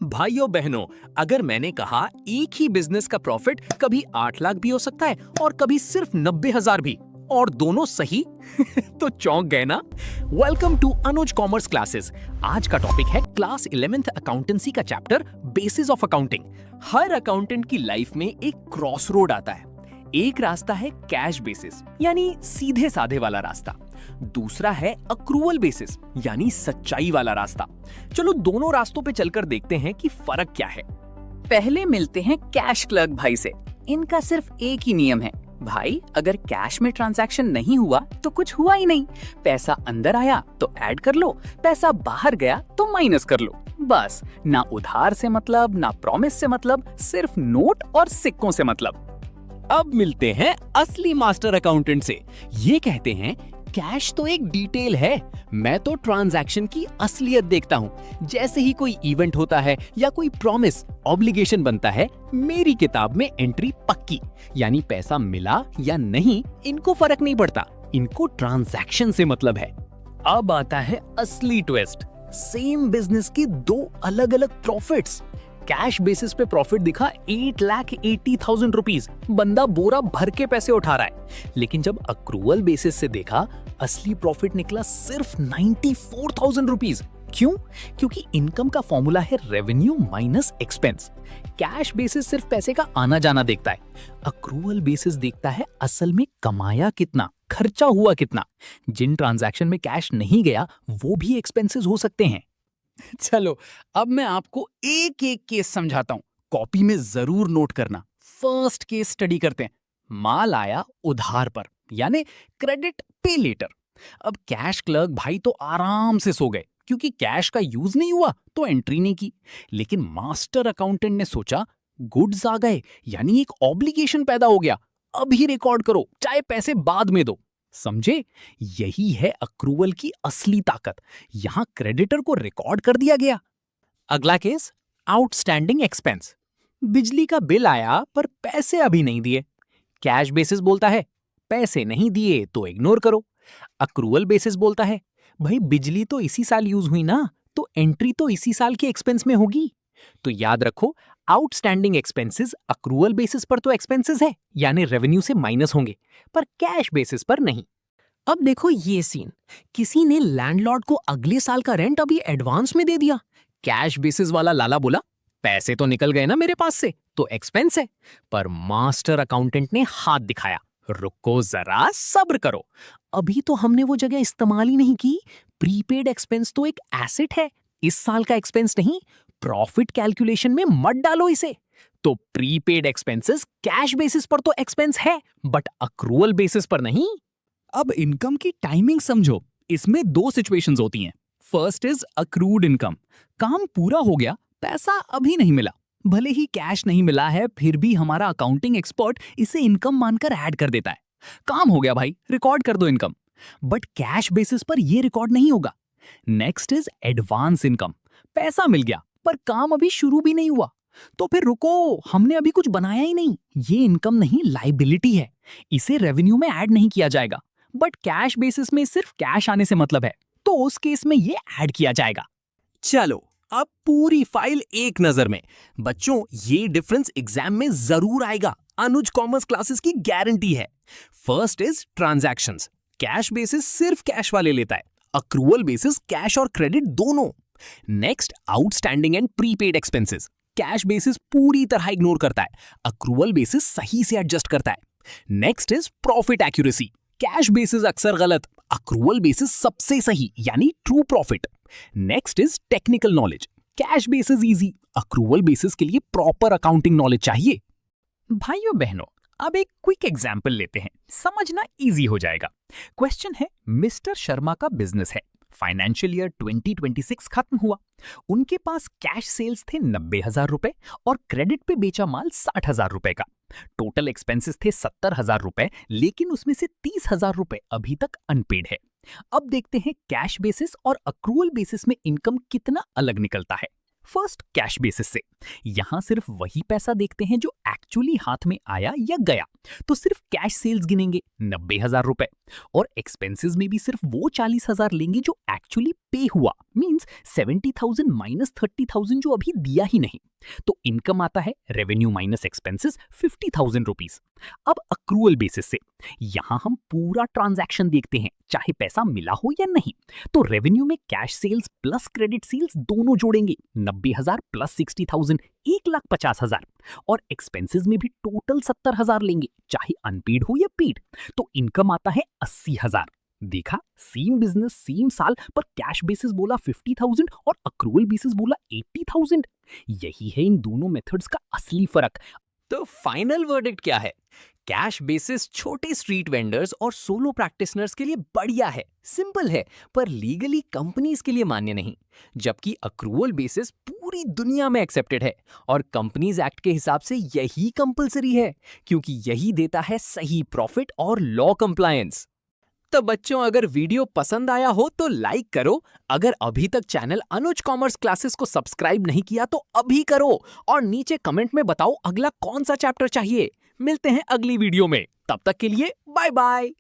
भाइयों बहनों, अगर मैंने कहा एक ही बिजनेस का प्रॉफिट कभी 8 लाख भी हो सकता है और कभी सिर्फ 90,000 भी, और दोनों सही तो चौंक गए ना। Welcome to Anuj commerce classes. आज का टॉपिक है क्लास 11th अकाउंटेंसी का चैप्टर बेसिस ऑफ अकाउंटिंग। हर अकाउंटेंट की लाइफ में एक क्रॉस रोड आता है। एक रास्ता है कैश बेसिस यानी सीधे साधे वाला रास्ता, दूसरा है अक्रूवल बेसिस यानी सच्चाई वाला रास्ता। चलो दोनों रास्तों पे चलकर देखते हैं कि फर्क क्या है। पहले मिलते हैं कैश क्लर्क भाई से। इनका सिर्फ एक ही नियम है, भाई अगर कैश में ट्रांजैक्शन नहीं हुआ तो कुछ हुआ ही नहीं। पैसा अंदर आया तो ऐड कर लो, पैसा बाहर गया तो माइनस कर लो। बस ना उधार से मतलब, ना प्रॉमिस से मतलब, सिर्फ नोट और सिक्कों से मतलब। अब मिलते हैं असली मास्टर अकाउंटेंट से। ये कहते हैं कैश तो एक डिटेल है, मैं तो ट्रांजैक्शन की असलियत देखता हूँ। जैसे ही कोई इवेंट होता है या कोई प्रॉमिस ऑब्लिगेशन बनता है, मेरी किताब में एंट्री पक्की, यानी पैसा मिला या नहीं इनको फर्क नहीं पड़ता, इनको ट्रांजैक्शन से मतलब है। अब आता है असली ट्विस्ट। सेम बिजनेस की दो अलग अलग प्रॉफिट्स। कैश बेसिस पे प्रॉफिट दिखा 8,80,000 रुपीज, बंदा बोरा भर के पैसे उठा रहा है। लेकिन जब अक्रूवल बेसिस से देखा, असली प्रॉफिट निकला सिर्फ 94,000 रुपीज। क्यों? क्योंकि इनकम का फॉर्मूला है revenue minus expense. Cash basis सिर्फ पैसे का आना जाना देखता है, अक्रूवल बेसिस देखता है असल में कमाया कितना, खर्चा हुआ कितना। जिन ट्रांजैक्शन में कैश नहीं गया वो भी एक्सपेंसेस हो सकते हैं। चलो अब मैं आपको एक एक केस समझाता हूँ, कॉपी में जरूर नोट करना। फर्स्ट केस स्टडी करते हैं। माल आया उधार पर यानी क्रेडिट पे लेटर। अब कैश क्लर्क भाई तो आराम से सो गए क्योंकि कैश का यूज नहीं हुआ तो एंट्री नहीं की। लेकिन मास्टर अकाउंटेंट ने सोचा गुड्स आ गए यानी एक ऑब्लिगेशन पैदा हो गया, अभी रिकॉर्ड करो चाहे पैसे बाद में दो। समझे? यही है अक्रूवल की असली ताकत। यहां क्रेडिटर को रिकॉर्ड कर दिया गया। अगला केस आउटस्टैंडिंग एक्सपेंस। बिजली का बिल आया पर पैसे अभी नहीं दिए। कैश बेसिस बोलता है पैसे नहीं दिए तो इग्नोर करो। अक्रूवल बेसिस बोलता है भाई बिजली तो इसी साल यूज हुई ना, तो एंट्री तो इसी साल के एक्सपेंस में होगी। तो याद रखो, आउटस्टैंडिंग एक्सपेंसेस अक्रूवल बेसिस पर तो एक्सपेंसेस है यानी रेवेन्यू से माइनस होंगे, पर कैश बेसिस पर नहीं। अब देखो ये सीन, किसी ने लैंडलॉर्ड को अगले साल का रेंट अभी एडवांस में दे दिया। कैश बेसिस वाला लाला बोला पैसे तो निकल गए ना मेरे पास से, तो एक्सपेंस है। पर मास्टर अकाउंटेंट ने हाथ दिखाया, रुको जरा सब्र करो, अभी तो हमने वो जगह इस्तेमाल ही नहीं की। प्रीपेड एक्सपेंस तो एक एसेट है, इस साल का एक्सपेंस नहीं। प्रॉफिट कैलकुलेशन में मत डालो इसे। तो प्रीपेड एक्सपेंसेस कैश बेसिस पर तो एक्सपेंस है बट अक्रूवल बेसिस पर नहीं। अब इनकम की टाइमिंग समझो। इसमें दो सिचुएशंस होती हैं। First is accrued income. काम पूरा हो गया, पैसा अभी नहीं मिला। भले ही कैश नहीं मिला है फिर भी हमारा अकाउंटिंग एक्सपर्ट इसे इनकम मानकर ऐड कर देता है। काम हो गया भाई, रिकॉर्ड कर दो इनकम। बट कैश बेसिस पर यह रिकॉर्ड नहीं होगा। Next is advance income. पैसा मिल गया पर काम अभी शुरू भी नहीं हुआ, तो फिर रुको, हमने अभी कुछ बनाया ही नहीं, ये इनकम नहीं लायबिलिटी है, इसे रेवेन्यू में ऐड नहीं किया जाएगा। बट कैश बेसिस में सिर्फ कैश आने से मतलब है, तो उस केस में ये ऐड किया जाएगा। चलो अब पूरी फाइल एक नजर में। बच्चों ये डिफरेंस एग्जाम में जरूर आएगा, अनुज कॉमर्स क्लासेस की गारंटी है। First is transactions. Cash basis सिर्फ कैश वाले लेता है, अक्रूवल बेसिस कैश और क्रेडिट दोनों। Next outstanding and prepaid expenses. Cash basis पूरी तरह इग्नोर करता है, अक्रूवल बेसिस सही से एडजस्ट करता है। Next is profit accuracy. Cash basis अक्सर गलत, अक्रूवल बेसिस सबसे सही यानी true profit. Next is technical knowledge. Cash basis easy, accrual basis के लिए प्रॉपर अकाउंटिंग नॉलेज चाहिए। भाइयों बहनों, अब एक क्विक एग्जाम्पल लेते हैं, समझना इजी हो जाएगा। क्वेश्चन है, मिस्टर शर्मा का बिजनेस है, फाइनेंशियल ईयर 2026 खत्म हुआ। उनके पास कैश सेल्स थे 90,000 रुपए और क्रेडिट पे बेचा माल 60,000 रुपए का। टोटल एक्सपेंसेस थे 70,000 रुपए, लेकिन उसमें से 30,000 रुपए अभी तक अनपेड है। अब देखते हैं कैश बेसिस और अक्रूवल बेसिस में इनकम कितना अलग निकलता है। फर्स्ट कैश बेसिस से। यहां सिर्फ वही पैसा देखते हैं जो एक्चुअली हाथ में आया या गया, तो सिर्फ कैश सेल्स गिनेंगे 90,000 रुपए, और एक्सपेंसेस में भी सिर्फ वो 40,000 लेंगे जो एक्चुअली पे हुआ, मींस 70,000 माइनस 30,000 जो अभी दिया ही नहीं। तो इनकम आता है रेवेन्यू माइनस एक्सपेंसेस 50,000 रुपीज। अब अक्रूअल बेसिस से यहां हम पूरा ट्रांजैक्शन देखते हैं, चाहे पैसा मिला हो या नहीं। तो रेवेन्यू में cash sales plus credit sales दोनों जोड़ेंगे, 90,000 प्लस 60,000 1,50,000, और एक्सपेंसेस में भी टोटल 70,000 लेंगे, चाहे अनपेड हो या पेड। तो इनकम आता है 80,000। देखा, सेम बिजनेस सेम साल, पर कैश बेसिस बोला 50,000 और अक्रूअल बेसिस बोला 80,000। यही है इन दोनों मेथड्स का असली फर्क। तो फाइनल वर्डिक्ट क्या है? कैश बेसिस छोटे स्ट्रीट वेंडर्स और सोलो प्रैक्टिशनर्स के लिए बढ़िया है, सिंपल है, पर लीगली कंपनीज के लिए मान्य नहीं। जबकि अक्रूवल बेसिस पूरी दुनिया में एक्सेप्टेड है और कंपनीज एक्ट के हिसाब से यही कंपलसरी है, क्योंकि यही देता है सही प्रॉफिट और लॉ कंप्लायंस। तो बच्चों, अगर वीडियो पसंद आया हो तो लाइक करो। अगर अभी तक चैनल अनुज कॉमर्स क्लासेस को सब्सक्राइब नहीं किया तो अभी करो, और नीचे कमेंट में बताओ अगला कौन सा चैप्टर चाहिए। मिलते हैं अगली वीडियो में, तब तक के लिए बाय बाय।